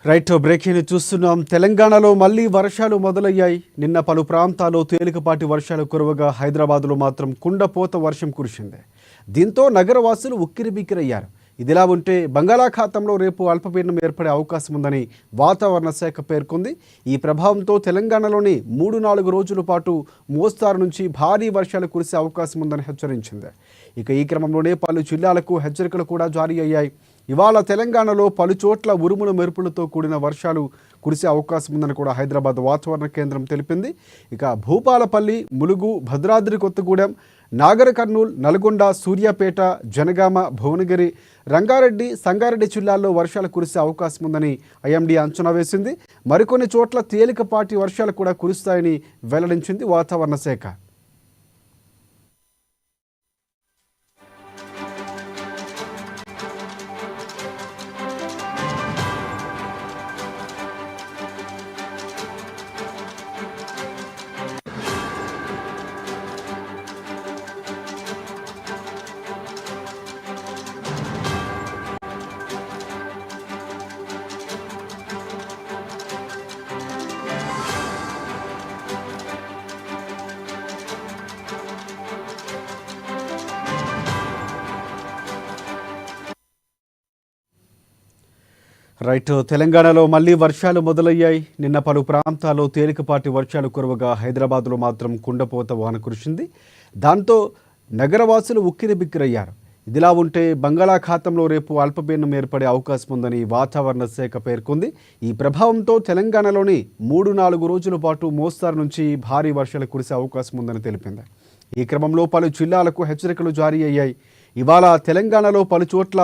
Right breaking చూస్తున్నాం. తెలంగాణలో మళ్లీ వర్షాలు మొదలయ్యాయి. నిన్న పలు ప్రాంతాల్లో తేలికపాటి వర్షాలు కురవగా హైదరాబాద్లో మాత్రం కుండపోత వర్షం కురిసింది. దీంతో నగరవాసులు ఉక్కిరిబిక్కిరయ్యారు. ఇదిలా ఉంటే బంగాళాఖాతంలో రేపు అల్పపీడనం ఏర్పడే అవకాశం ఉందని వాతావరణ శాఖ పేర్కొంది. ఈ ప్రభావంతో తెలంగాణలోని 3-4 రోజుల పాటు మోస్తారు నుంచి భారీ వర్షాలు కురిసే అవకాశం ఉందని హెచ్చరించింది. ఇక ఈ క్రమంలోనే పలు జిల్లాలకు హెచ్చరికలు కూడా జారీ అయ్యాయి. ఇవాళ తెలంగాణలో పలు చోట్ల ఉరుముల మెరుపులతో కూడిన వర్షాలు కురిసే అవకాశం ఉందని కూడా హైదరాబాద్ వాతావరణ కేంద్రం తెలిపింది. ఇక భూపాలపల్లి, ములుగు, భద్రాద్రి కొత్తగూడెం, నాగర్ కర్నూల్, నల్గొండ, సూర్యాపేట, జనగామ, భువనగిరి, రంగారెడ్డి, సంగారెడ్డి జిల్లాల్లో వర్షాలు కురిసే అవకాశం ఉందని ఐఎండీ అంచనా వేసింది. మరికొన్ని చోట్ల తేలికపాటి వర్షాలు కూడా కురుస్తాయని వెల్లడించింది వాతావరణ శాఖ. రైట్, తెలంగాణలో మళ్లీ వర్షాలు మొదలయ్యాయి. నిన్న పలు ప్రాంతాల్లో తేలికపాటి వర్షాలు కురవగా హైదరాబాద్లో మాత్రం కుండపోత వాన కురిసింది. దాంతో నగరవాసులు ఉక్కిరిబిక్కిరయ్యారు. ఇదిలా ఉంటే బంగాళాఖాతంలో రేపు అల్పపీడనం ఏర్పడే అవకాశం ఉందని వాతావరణ శాఖ పేర్కొంది. ఈ ప్రభావంతో తెలంగాణలోని 3-4 రోజుల పాటు మోస్తారు నుంచి భారీ వర్షాలు కురిసే అవకాశం ఉందని తెలిపింది. ఈ క్రమంలో పలు జిల్లాలకు హెచ్చరికలు జారీ అయ్యాయి. ఇవాళ తెలంగాణలో పలు చోట్ల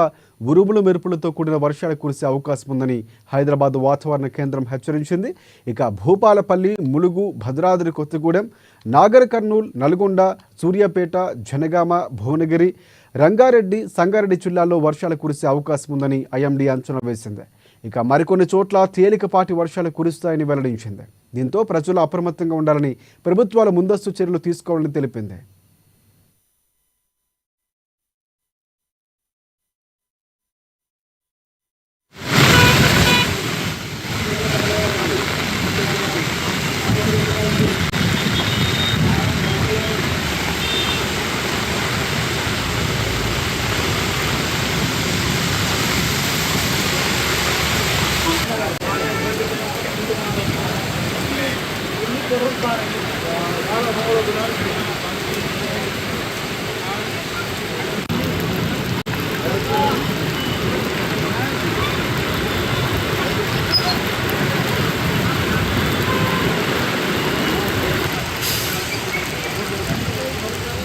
ఉరుములు మెరుపులతో కూడిన వర్షాలు కురిసే అవకాశం ఉందని హైదరాబాద్ వాతావరణ కేంద్రం హెచ్చరించింది. ఇక భూపాలపల్లి, ములుగు, భద్రాద్రి కొత్తగూడెం, నాగర్ కర్నూల్, నల్గొండ, సూర్యాపేట, జనగామ, భువనగిరి, రంగారెడ్డి, సంగారెడ్డి జిల్లాల్లో వర్షాలు కురిసే అవకాశం ఉందని ఐఎండీ అంచనా వేసింది. ఇక మరికొన్ని చోట్ల తేలికపాటి వర్షాలు కురుస్తాయని వెల్లడించింది. దీంతో ప్రజలు అప్రమత్తంగా ఉండాలని, ప్రభుత్వాలు ముందస్తు చర్యలు తీసుకోవాలని తెలిపింది.